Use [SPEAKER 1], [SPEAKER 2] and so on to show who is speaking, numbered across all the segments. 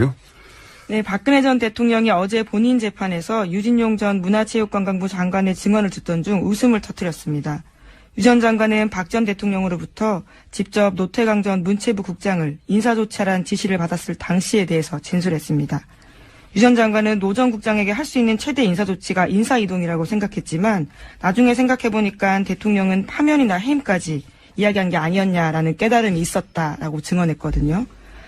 [SPEAKER 1] 잠깐만요.
[SPEAKER 2] 네, 박근혜 전 대통령이 어제 본인 재판에서 유진용 전 문화체육관광부 장관의 증언을 듣던 중 웃음을 터뜨렸습니다. 유 전 장관은 박 전 대통령으로부터 직접 노태강 전 문체부 국장을 인사조치하라는 지시를 받았을 당시에 대해서 진술했습니다. 유 전 장관은 노 전 국장에게 할 수 있는 최대 인사조치가 인사이동이라고 생각했지만 나중에 생각해보니까 대통령은 파면이나 해임까지 이야기한 게 아니었냐라는 깨달음이 있었다라고 증언했거든요.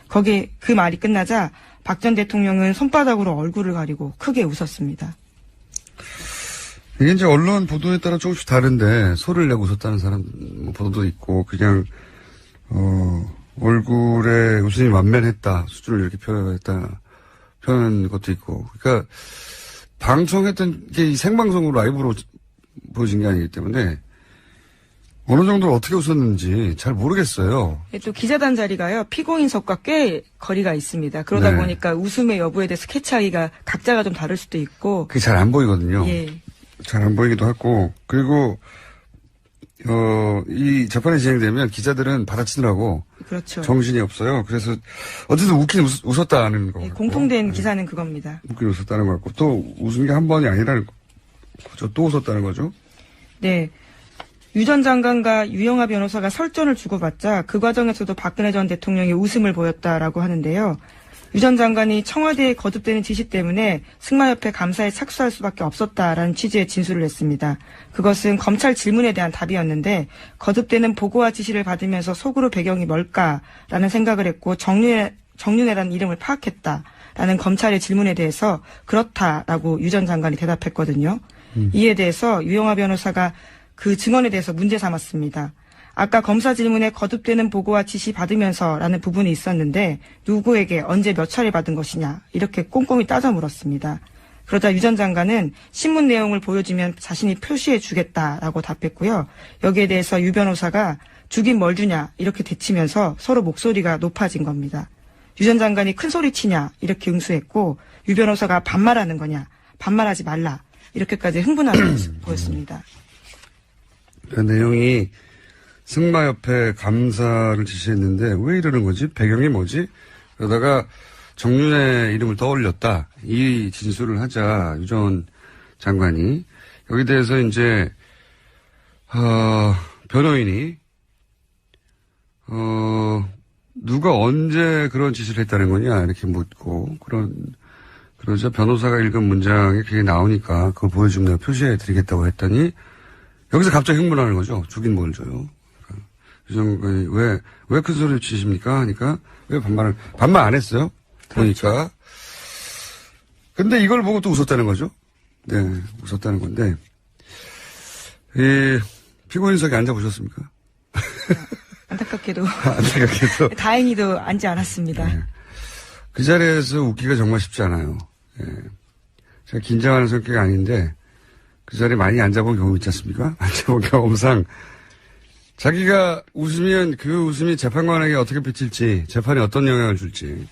[SPEAKER 2] 거기에 그 말이 끝나자 박 전 대통령은 손바닥으로 얼굴을 가리고 크게 웃었습니다.
[SPEAKER 1] 이게 이제 언론 보도에 따라 조금씩 다른데 소리를 내고 웃었다는 사람 보도도 있고 그냥 얼굴에 웃음이 만면했다 수준을 이렇게 표현한 것도 있고 그러니까 방송했던 게 생방송으로 라이브로 보여진 게 아니기 때문에 어느 정도 어떻게 웃었는지 잘 모르겠어요.
[SPEAKER 2] 또 기자단 자리가요 피고인석과 꽤 거리가 있습니다. 그러다 보니까 웃음의 여부에 대해서 캐치하기가 각자가 좀 다를 수도 있고
[SPEAKER 1] 그게 잘 안 보이거든요.
[SPEAKER 2] 예.
[SPEAKER 1] 잘 안 보이기도 하고 그리고 이 재판이 진행되면 기자들은 받아치느라고
[SPEAKER 2] 그렇죠.
[SPEAKER 1] 정신이 없어요. 그래서 어쨌든 웃긴 웃었다는 거.
[SPEAKER 2] 예, 공통된 기사는 그겁니다.
[SPEAKER 1] 웃긴 웃었다는 거 같고 또 웃은 게 한 번이 아니라는 거죠. 또 웃었다는 거죠.
[SPEAKER 2] 네. 유 전 장관과 유영하 변호사가 설전을 주고받자 그 과정에서도 박근혜 전 대통령이 웃음을 보였다라고 하는데요. 유 전 장관이 청와대에 거듭되는 지시 때문에 승마협회 감사에 착수할 수밖에 없었다라는 취지의 진술을 했습니다. 그것은 검찰 질문에 대한 답이었는데 거듭되는 보고와 지시를 받으면서 속으로 배경이 뭘까라는 생각을 했고 정윤회라는 이름을 파악했다라는 검찰의 질문에 대해서 그렇다라고 유 전 장관이 대답했거든요. 이에 대해서 유영하 변호사가 그 증언에 대해서 문제 삼았습니다. 아까 검사 질문에 거듭되는 보고와 지시 받으면서라는 부분이 있었는데 누구에게 언제 몇 차례 받은 것이냐 이렇게 꼼꼼히 따져 물었습니다. 그러자 유 전 장관은 신문 내용을 보여주면 자신이 표시해 주겠다라고 답했고요. 여기에 대해서 유 변호사가 주긴 뭘 주냐 이렇게 대치면서 서로 목소리가 높아진 겁니다. 유 전 장관이 큰 소리 치냐 이렇게 응수했고 유 변호사가 반말하는 거냐 반말하지 말라 이렇게까지 흥분하는 모습 보였습니다.
[SPEAKER 1] 그 내용이 승마협회 감사를 지시했는데 왜 이러는 거지? 배경이 뭐지? 그러다가 정윤회 이름을 떠올렸다. 이 진술을 하자 유 전 장관이 여기 대해서 이제 변호인이 누가 언제 그런 지시를 했다는 거냐 이렇게 묻고 그러자 변호사가 읽은 문장에 그게 나오니까 그걸 보여주면 내가 표시해 드리겠다고 했더니 여기서 갑자기 흥분하는 거죠. 주긴 뭘 줘요. 유 장관이 왜 큰 소리를 치십니까? 하니까 왜 반말 안 했어요? 그러니까. 그렇죠. 근데 이걸 보고 또 웃었다는 거죠. 네, 웃었다는 건데. 피고인석에 앉아보셨습니까?
[SPEAKER 2] 안타깝게도. 다행히도 앉지 않았습니다.
[SPEAKER 1] 네. 그 자리에서 웃기가 정말 쉽지 않아요. 네. 제가 긴장하는 성격이 아닌데 그 자리에 많이 앉아본 경험 있지 않습니까? 앉아본 경험상 자기가 웃으면 그 웃음이 재판관에게 어떻게 비칠지, 재판에 어떤 영향을 줄지.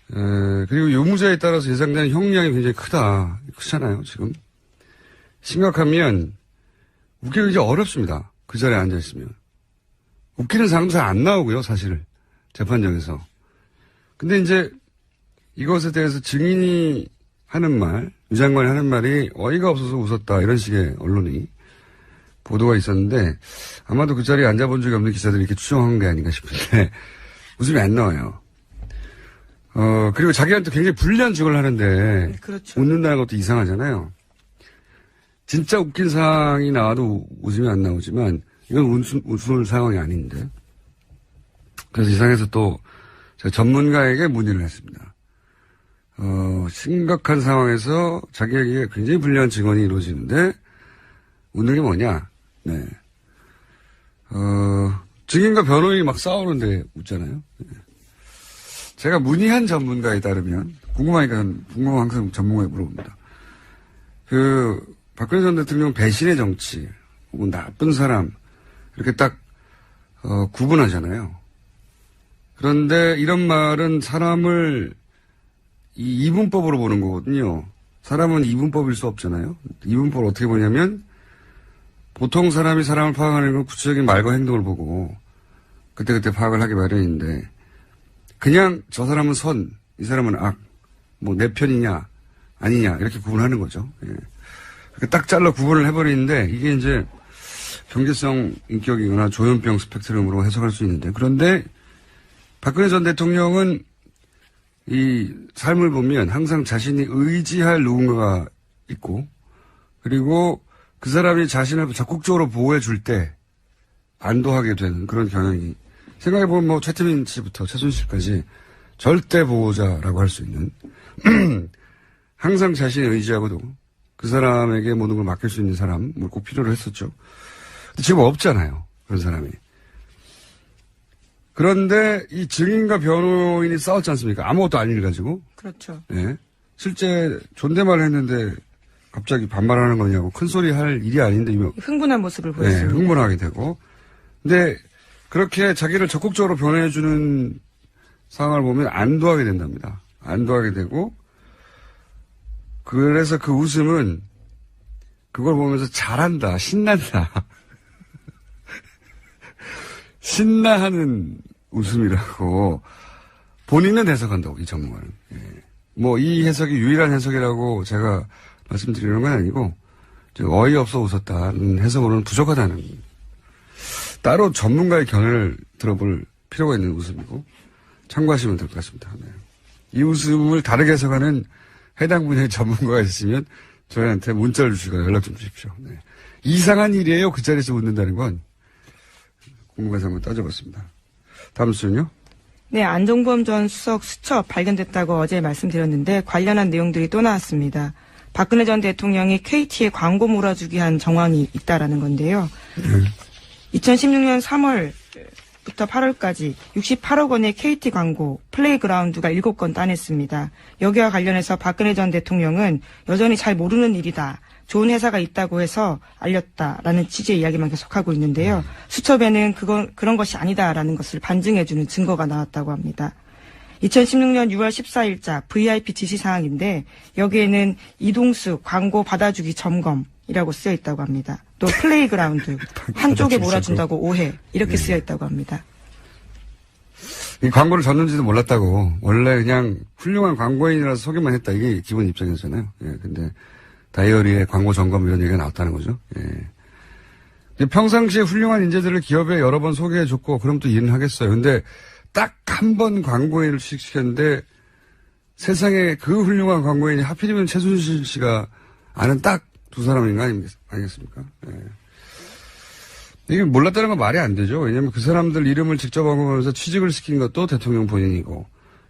[SPEAKER 1] 그리고 유무죄에 따라서 예상되는 형량이 굉장히 크잖아요, 지금. 심각하면 웃기가 이제 어렵습니다. 그 자리에 앉아있으면. 웃기는 사람도 잘 안 나오고요, 사실. 재판장에서. 근데 이제 이것에 대해서 증인이 하는 말, 유 장관이 하는 말이 어이가 없어서 웃었다, 이런 식의 언론이 보도가 있었는데 아마도 그 자리에 앉아본 적이 없는 기자들이 이렇게 추정한 게 아닌가 싶은데 웃음이 안 나와요. 그리고 자기한테 굉장히 불리한 직을 하는데
[SPEAKER 2] 그렇죠.
[SPEAKER 1] 웃는다는 것도 이상하잖아요. 진짜 웃긴 상황이 나와도 웃음이 안 나오지만 이건 웃을 상황이 아닌데 그래서 이 상황에서 또 제가 전문가에게 문의를 했습니다. 심각한 상황에서 자기에게 굉장히 불리한 증언이 이루어지는데 웃는 게 뭐냐? 네. 증인과 변호인이 막 싸우는데 웃잖아요. 네. 제가 문의한 전문가에 따르면, 궁금하니까 항상 전문가에 물어봅니다. 박근혜 전 대통령 배신의 정치, 혹은 나쁜 사람, 이렇게 딱, 구분하잖아요. 그런데 이런 말은 사람을 이 이분법으로 보는 거거든요. 사람은 이분법일 수 없잖아요. 이분법을 어떻게 보냐면, 보통 사람이 사람을 파악하는 건 구체적인 말과 행동을 보고 그때그때 파악을 하기 마련인데 그냥 저 사람은 선 이 사람은 악, 뭐 내 편이냐 아니냐 이렇게 구분하는 거죠. 예. 그렇게 딱 잘라 구분을 해버리는데 이게 이제 경제성 인격이거나 조현병 스펙트럼으로 해석할 수 있는데, 그런데 박근혜 전 대통령은 이 삶을 보면 항상 자신이 의지할 누군가가 있고, 그리고 그 사람이 자신을 적극적으로 보호해 줄 때 안도하게 되는 그런 경향이, 생각해보면 뭐 최태민 씨부터 최순실까지 절대 보호자라고 할 수 있는 항상 자신이 의지하고도 그 사람에게 모든 걸 맡길 수 있는 사람을 꼭 필요로 했었죠. 근데 지금 없잖아요, 그런 사람이. 그런데 이 증인과 변호인이 싸웠지 않습니까? 아무것도 아닌 일 가지고.
[SPEAKER 2] 그렇죠.
[SPEAKER 1] 예. 실제 존댓말을 했는데 갑자기 반말하는 거냐고 큰 소리 할 일이 아닌데
[SPEAKER 2] 흥분한 모습을 보였습니다.
[SPEAKER 1] 네, 흥분하게 되고. 근데 그렇게 자기를 적극적으로 변호해주는 상황을 보면 안도하게 된답니다. 안도하게 되고, 그래서 그 웃음은 그걸 보면서 잘한다, 신난다. 신나하는 웃음이라고 본인은 해석한다고, 이 전문가는. 예. 뭐 이 해석이 유일한 해석이라고 제가 말씀드리는 건 아니고, 어이없어 웃었다는 해석으로는 부족하다는, 따로 전문가의 견해를 들어볼 필요가 있는 웃음이고 참고하시면 될 것 같습니다. 네. 이 웃음을 다르게 해석하는 해당 분야의 전문가가 있으면 저희한테 문자를 주시거나 연락 좀 주십시오. 네. 이상한 일이에요. 그 자리에서 웃는다는 건. 궁금해서 한번 따져봤습니다. 다음 수는요?
[SPEAKER 2] 네, 안종범 전 수석 수첩 발견됐다고 어제 말씀드렸는데 관련한 내용들이 또 나왔습니다. 박근혜 전 대통령이 KT에 광고 몰아주기 한 정황이 있다라는 건데요. 2016년 3월부터 8월까지 68억 원의 KT 광고 플레이그라운드가 7건 따냈습니다. 여기와 관련해서 박근혜 전 대통령은 여전히 잘 모르는 일이다, 좋은 회사가 있다고 해서 알렸다라는 취지의 이야기만 계속하고 있는데요. 수첩에는 그런 것이 아니다라는 것을 반증해주는 증거가 나왔다고 합니다. 2016년 6월 14일자 VIP 지시사항인데 여기에는 이동수 광고 받아주기 점검이라고 쓰여 있다고 합니다. 또 플레이그라운드 한쪽에 몰아준다고 오해 이렇게 쓰여 있다고 합니다.
[SPEAKER 1] 이 광고를 줬는지도 몰랐다고. 원래 그냥 훌륭한 광고인이라서 소개만 했다. 이게 기본 입장이었잖아요. 예, 근데 다이어리에 광고 점검 이런 얘기가 나왔다는 거죠. 예. 평상시에 훌륭한 인재들을 기업에 여러 번 소개해줬고 그럼 또 일은 하겠어요. 근데 딱 한 번 광고인을 취직시켰는데 세상에 그 훌륭한 광고인이 하필이면 최순실 씨가 아는 딱 두 사람인가 아니겠습니까? 예. 이게 몰랐다는 건 말이 안 되죠. 왜냐하면 그 사람들 이름을 직접 언급하면서 취직을 시킨 것도 대통령 본인이고,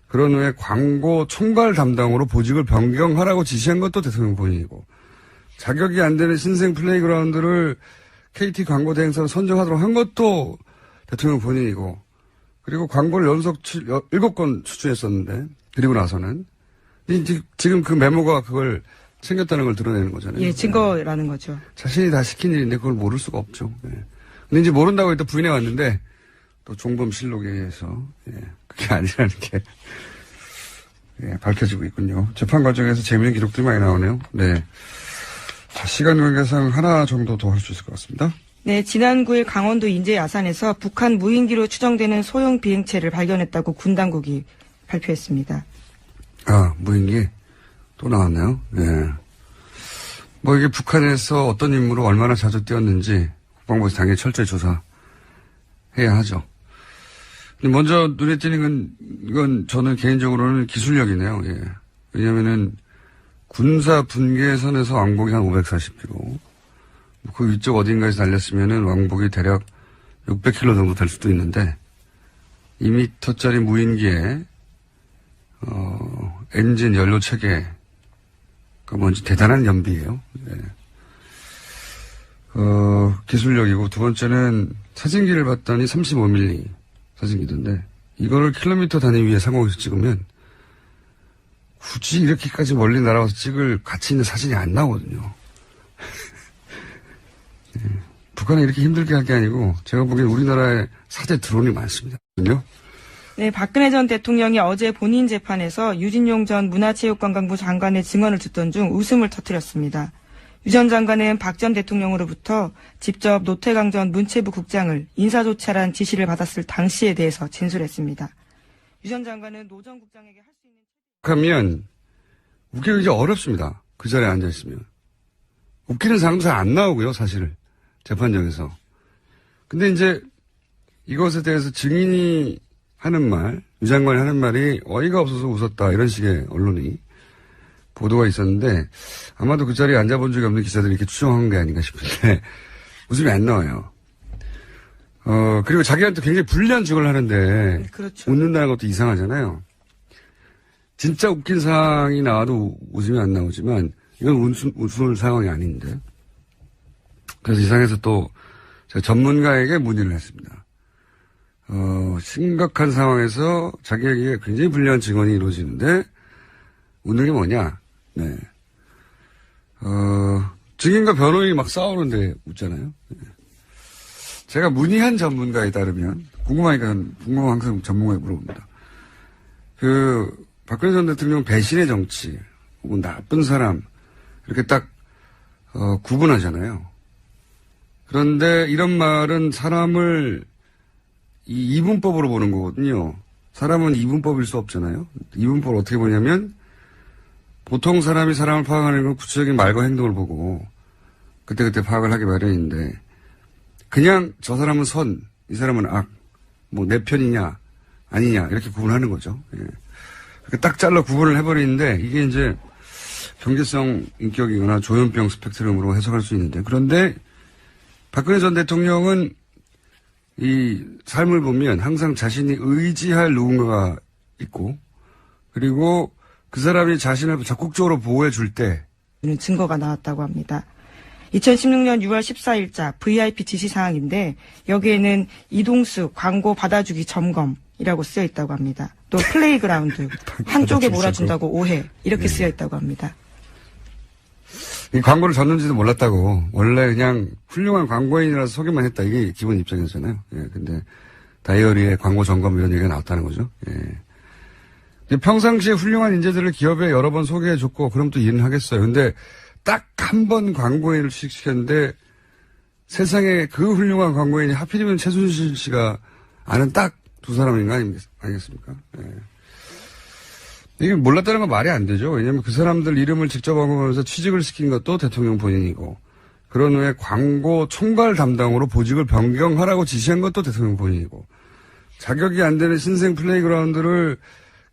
[SPEAKER 1] 그런 후에 광고 총괄 담당으로 보직을 변경하라고 지시한 것도 대통령 본인이고, 자격이 안 되는 신생 플레이그라운드를 KT 광고 대행사로 선정하도록 한 것도 대통령 본인이고, 그리고 광고를 연속 7건 추천했었는데, 그리고 나서는 지금 그 메모가 그걸 챙겼다는 걸 드러내는 거잖아요.
[SPEAKER 2] 예, 증거라는 거죠.
[SPEAKER 1] 자신이 다 시킨 일인데 그걸 모를 수가 없죠. 예. 근데 이제 모른다고 또 부인해 왔는데 또 종범실록에 의해서 그게 아니라는 게 밝혀지고 있군요. 재판 과정에서 재미있는 기록들이 많이 나오네요. 네. 자, 시간 관계상 하나 정도 더 할 수 있을 것 같습니다.
[SPEAKER 2] 네, 지난 9일 강원도 인제 야산에서 북한 무인기로 추정되는 소형 비행체를 발견했다고 군 당국이 발표했습니다.
[SPEAKER 1] 아, 무인기 또 나왔네요. 네. 뭐 이게 북한에서 어떤 임무로 얼마나 자주 뛰었는지 국방부에서 당연히 철저히 조사해야 하죠. 근데 먼저 눈에 띄는 건 저는 개인적으로는 기술력이네요. 예. 왜냐면은 군사 분계선에서 왕복이 한 540km. 그 위쪽 어딘가에서 날렸으면은 왕복이 대략 600km 정도 될 수도 있는데 2m짜리 무인기에 엔진 연료 체계 뭔지 대단한 연비예요. 네. 기술력이고, 두 번째는 사진기를 봤더니 35mm 사진기던데, 이거를 킬로미터 단위 위에 상공에서 찍으면 굳이 이렇게까지 멀리 날아가서 찍을 가치 있는 사진이 안 나오거든요. 네. 북한은 이렇게 힘들게 할 게 아니고 제가 보기엔 우리나라에 사제 드론이 많습니다.
[SPEAKER 2] 네, 박근혜 전 대통령이 어제 본인 재판에서 유진용 전 문화체육관광부 장관의 증언을 듣던 중 웃음을 터뜨렸습니다. 유 전 장관은 박 전 대통령으로부터 직접 노태강 전 문체부 국장을 인사조치하라는 지시를 받았을 당시에 대해서 진술했습니다. 유 전 장관은 노 전 국장에게 할 수 있는
[SPEAKER 1] 하면 웃기기 이제 어렵습니다. 그 자리에 앉아있으면. 웃기는 사람도 잘 안 나오고요, 사실. 재판정에서. 근데 이제 이것에 대해서 증인이 하는 말, 유 장관이 하는 말이 어이가 없어서 웃었다. 이런 식의 언론이 보도가 있었는데 아마도 그 자리에 앉아본 적이 없는 기자들이 이렇게 추정한 게 아닌가 싶은데 웃음이 안 나와요. 그리고 자기한테 굉장히 불리한 직을 하는데
[SPEAKER 2] 그렇죠.
[SPEAKER 1] 웃는다는 것도 이상하잖아요. 진짜 웃긴 상황이 나와도 웃음이 안 나오지만 이건 웃을 상황이 아닌데. 그래서 이 상에서 또 제가 전문가에게 문의를 했습니다. 심각한 상황에서 자기에게 굉장히 불리한 증언이 이루어지는데 웃는 게 뭐냐? 네. 증인과 변호인이 막 싸우는데 웃잖아요. 네. 제가 문의한 전문가에 따르면 궁금하니까 항상 전문가에 물어봅니다. 박근혜 전 대통령 배신의 정치 혹은 나쁜 사람 이렇게 딱 구분하잖아요. 그런데 이런 말은 사람을 이 이분법으로 보는 거거든요. 사람은 이분법일 수 없잖아요. 이분법을 어떻게 보냐면 보통 사람이 사람을 파악하는 건 구체적인 말과 행동을 보고 그때그때 파악을 하기 마련인데 그냥 저 사람은 선, 이 사람은 악, 뭐 내 편이냐 아니냐 이렇게 구분하는 거죠. 예. 그렇게 딱 잘라 구분을 해버리는데 이게 이제 경제성 인격이거나 조현병 스펙트럼으로 해석할 수 있는데 그런데 박근혜 전 대통령은 이 삶을 보면 항상 자신이 의지할 누군가가 있고 그리고 그 사람이 자신을 적극적으로 보호해 줄 때
[SPEAKER 2] 증거가 나왔다고 합니다. 2016년 6월 14일자 VIP 지시사항인데 여기에는 이동수 광고 받아주기 점검이라고 쓰여 있다고 합니다. 또 플레이그라운드 한쪽에 몰아준다고 오해 이렇게 쓰여 있다고 합니다.
[SPEAKER 1] 이 광고를 줬는지도 몰랐다고. 원래 그냥 훌륭한 광고인이라서 소개만 했다. 이게 기본 입장이었잖아요. 예, 근데 다이어리에 광고 점검 이런 얘기가 나왔다는 거죠. 예. 평상시에 훌륭한 인재들을 기업에 여러 번 소개해줬고, 그럼 또 일은 하겠어요. 근데 딱 한 번 광고인을 취직시켰는데 세상에 그 훌륭한 광고인이 하필이면 최순실 씨가 아는 딱 두 사람인 거 아니겠습니까? 예. 이게 몰랐다는 건 말이 안 되죠. 왜냐하면 그 사람들 이름을 직접 언급하면서 취직을 시킨 것도 대통령 본인이고 그런 후에 광고 총괄 담당으로 보직을 변경하라고 지시한 것도 대통령 본인이고 자격이 안 되는 신생 플레이그라운드를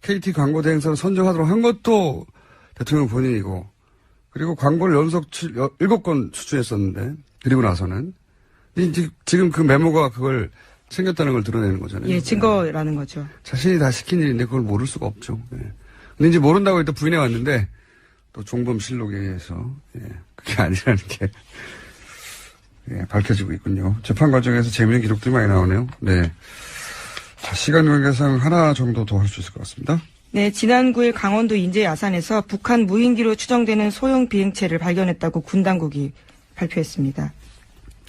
[SPEAKER 1] KT 광고 대행사로 선정하도록 한 것도 대통령 본인이고 그리고 광고를 연속 7건 추천했었는데 그리고 나서는 지금 그 메모가 그걸 챙겼다는 걸 드러내는 거잖아요.
[SPEAKER 2] 예, 증거라는 거죠.
[SPEAKER 1] 자신이 다 시킨 일인데 그걸 모를 수가 없죠. 예. 근데 이제 모른다고 또 부인해 왔는데 또 종범실록에 의해서 그게 아니라는 게 밝혀지고 있군요. 재판 과정에서 재미있는 기록들이 많이 나오네요. 네. 자, 시간 관계상 하나 정도 더 할 수 있을 것 같습니다.
[SPEAKER 2] 네, 지난 9일 강원도 인제 야산에서 북한 무인기로 추정되는 소형 비행체를 발견했다고 군 당국이 발표했습니다.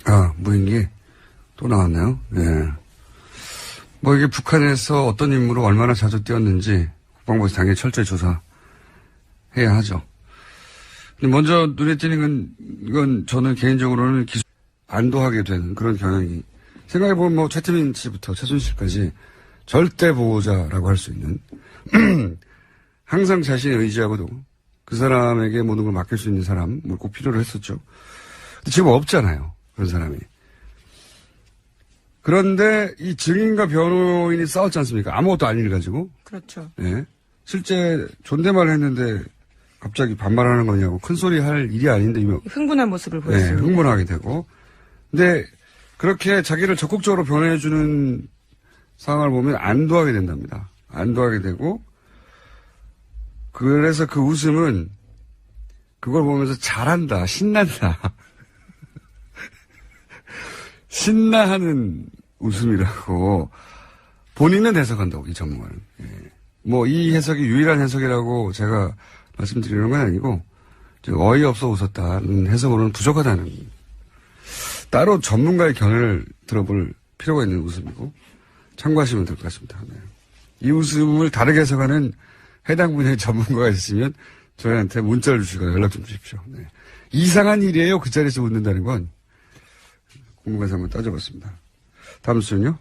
[SPEAKER 1] 아, 무인기 또 나왔네요. 네. 뭐 이게 북한에서 어떤 임무로 얼마나 자주 뛰었는지 국방부에서 당연히 철저히 조사해야 하죠. 근데 먼저 눈에 띄는 건 저는 개인적으로는 안도하게 되는 그런 경향이 생각해보면 뭐 최태민 씨부터 최순실까지 절대 보호자라고 할 수 있는 항상 자신의 의지하고도 그 사람에게 모든 걸 맡길 수 있는 사람을 꼭 필요로 했었죠. 근데 지금 없잖아요. 그런 사람이. 그런데 이 증인과 변호인이 싸웠지 않습니까? 아무것도 아닌 일 가지고.
[SPEAKER 2] 그렇죠.
[SPEAKER 1] 네. 실제 존댓말을 했는데 갑자기 반말하는 거냐고 큰 소리 할 일이 아닌데
[SPEAKER 2] 흥분한 모습을 보였습니다.
[SPEAKER 1] 네, 흥분하게 되고. 근데 그렇게 자기를 적극적으로 변호해주는 상황을 보면 안도하게 된답니다. 안도하게 되고 그래서 그 웃음은 그걸 보면서 잘한다, 신난다. 신나하는 웃음이라고 본인은 해석한다고, 이 전문가는. 예. 뭐, 이 해석이 유일한 해석이라고 제가 말씀드리는 건 아니고, 어이없어 웃었다는 해석으로는 부족하다는, 따로 전문가의 견해를 들어볼 필요가 있는 웃음이고, 참고하시면 될 것 같습니다. 네. 이 웃음을 다르게 해석하는 해당 분야의 전문가가 있으면 저희한테 문자를 주시거나 연락 좀 주십시오. 네. 이상한 일이에요. 그 자리에서 웃는다는 건. 궁금해서 한번 따져봤습니다. 다음 수는요?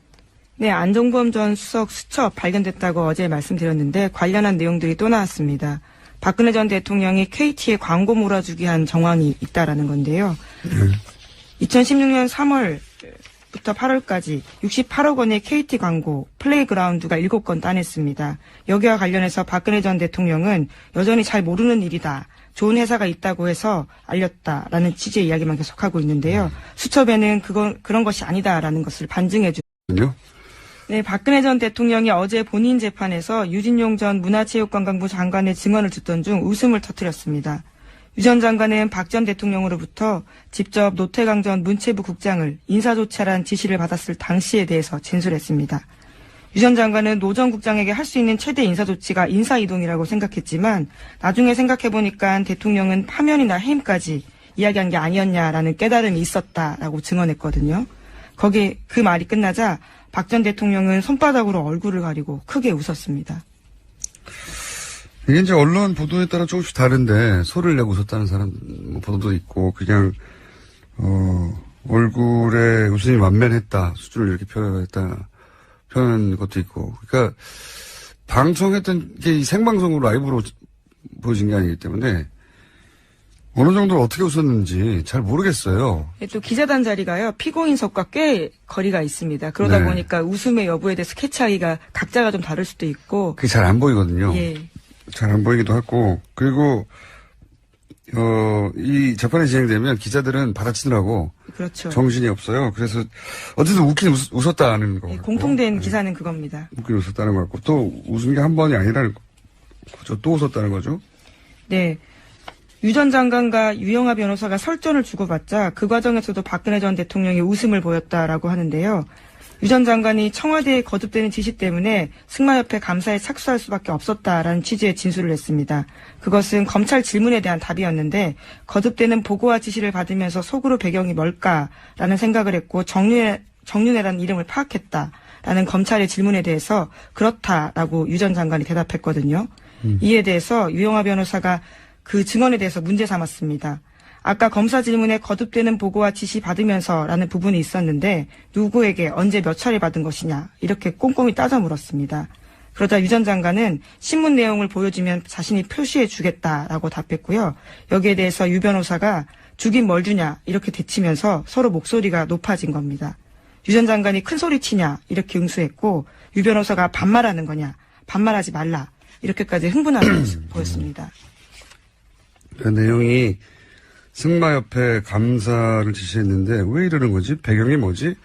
[SPEAKER 2] 네, 안종범 전 수석 수첩 발견됐다고 어제 말씀드렸는데 관련한 내용들이 또 나왔습니다. 박근혜 전 대통령이 KT에 광고 몰아주기 한 정황이 있다라는 건데요. 2016년 3월부터 8월까지 68억 원의 KT 광고 플레이그라운드가 7건 따냈습니다. 여기와 관련해서 박근혜 전 대통령은 여전히 잘 모르는 일이다. 좋은 회사가 있다고 해서 알렸다라는 취지의 이야기만 계속하고 있는데요. 수첩에는 그런 것이 아니다라는 것을 반증해 주거든요. 네, 박근혜 전 대통령이 어제 본인 재판에서 유진용 전 문화체육관광부 장관의 증언을 듣던 중 웃음을 터뜨렸습니다. 유 전 장관은 박 전 대통령으로부터 직접 노태강 전 문체부 국장을 인사조치하라는 지시를 받았을 당시에 대해서 진술했습니다. 유 전 장관은 노 전 국장에게 할 수 있는 최대 인사조치가 인사이동이라고 생각했지만 나중에 생각해보니까 대통령은 파면이나 해임까지 이야기한 게 아니었냐라는 깨달음이 있었다라고 증언했거든요. 거기에 그 말이 끝나자 박 전 대통령은 손바닥으로 얼굴을 가리고 크게 웃었습니다.
[SPEAKER 1] 이게 이제 언론 보도에 따라 조금씩 다른데 소리를 내고 웃었다는 사람 보도도 있고 그냥 얼굴에 웃음이 만면했다 수준을 이렇게 표현한 것도 있고 그러니까 방송했던 게 생방송으로 라이브로 보여진 게 아니기 때문에 어느 정도 어떻게 웃었는지 잘 모르겠어요.
[SPEAKER 2] 또 기자단 자리가요. 피고인석과 꽤 거리가 있습니다. 그러다
[SPEAKER 1] 네.
[SPEAKER 2] 보니까 웃음의 여부에 대해서 캐치하기가 각자가 좀 다를 수도 있고.
[SPEAKER 1] 그게 잘 안 보이거든요.
[SPEAKER 2] 예.
[SPEAKER 1] 잘 안 보이기도 하고 그리고 이 재판이 진행되면 기자들은 받아치느라고
[SPEAKER 2] 그렇죠.
[SPEAKER 1] 정신이 없어요. 그래서 어쨌든 웃긴 웃었다는 거.
[SPEAKER 2] 예, 공통된 기사는 그겁니다.
[SPEAKER 1] 웃긴 웃었다는 거 같고 또 웃은 게 한 번이 아니라는 거죠. 또 웃었다는 거죠.
[SPEAKER 2] 네. 유 전 장관과 유영하 변호사가 설전을 주고받자 그 과정에서도 박근혜 전 대통령이 웃음을 보였다라고 하는데요. 유 전 장관이 청와대에 거듭되는 지시 때문에 승마협회 감사에 착수할 수밖에 없었다라는 취지의 진술을 했습니다. 그것은 검찰 질문에 대한 답이었는데 거듭되는 보고와 지시를 받으면서 속으로 배경이 뭘까라는 생각을 했고 정윤회라는 이름을 파악했다라는 검찰의 질문에 대해서 그렇다라고 유 전 장관이 대답했거든요. 이에 대해서 유영하 변호사가 그 증언에 대해서 문제 삼았습니다. 아까 검사 질문에 거듭되는 보고와 지시 받으면서라는 부분이 있었는데 누구에게 언제 몇 차례 받은 것이냐 이렇게 꼼꼼히 따져 물었습니다. 그러자 유 전 장관은 신문 내용을 보여주면 자신이 표시해 주겠다라고 답했고요. 여기에 대해서 유 변호사가 주긴 뭘 주냐 이렇게 대치면서 서로 목소리가 높아진 겁니다. 유 전 장관이 큰 소리 치냐 이렇게 응수했고 유 변호사가 반말하는 거냐 반말하지 말라 이렇게까지 흥분하는 모습 보였습니다.
[SPEAKER 1] 그 내용이 승마협회 감사를 지시했는데 왜 이러는 거지? 배경이 뭐지?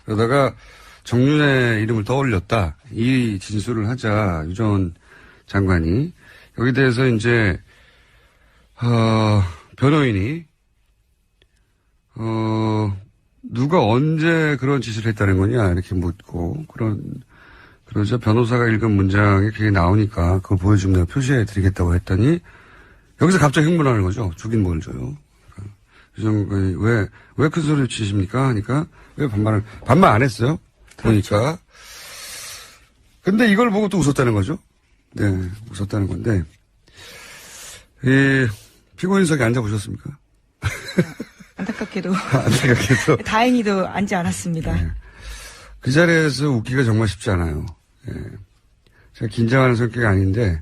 [SPEAKER 1] 그러다가 정윤의 이름을 떠올렸다. 이 진술을 하자 유 전 장관이 여기 대해서 이제 변호인이 누가 언제 그런 지시를 했다는 거냐 이렇게 묻고 그러자 변호사가 읽은 문장에 그게 나오니까 그걸 보여주면 내가 표시해드리겠다고 했더니 여기서 갑자기 흥분하는 거죠. 주긴 뭘 줘요. 유 장관이 왜 큰 소리를 치십니까? 하니까 왜 반말 안 했어요? 보니까. 근데 이걸 보고 또 웃었다는 거죠. 네, 웃었다는 건데. 피고인석에 앉아보셨습니까?
[SPEAKER 2] 안타깝게도.
[SPEAKER 1] 안타깝게도.
[SPEAKER 2] 다행히도 앉지 않았습니다.
[SPEAKER 1] 네. 그 자리에서 웃기가 정말 쉽지 않아요. 예. 제가 긴장하는 성격이 아닌데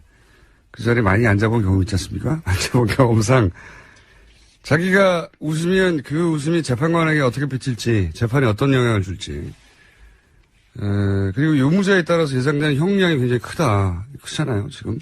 [SPEAKER 1] 그 자리에 많이 앉아본 경험 있지 않습니까? 앉아본 경험상 자기가 웃으면 그 웃음이 재판관에게 어떻게 비칠지 재판에 어떤 영향을 줄지 그리고 유무죄에 따라서 예상되는 형량이 굉장히 크잖아요 지금.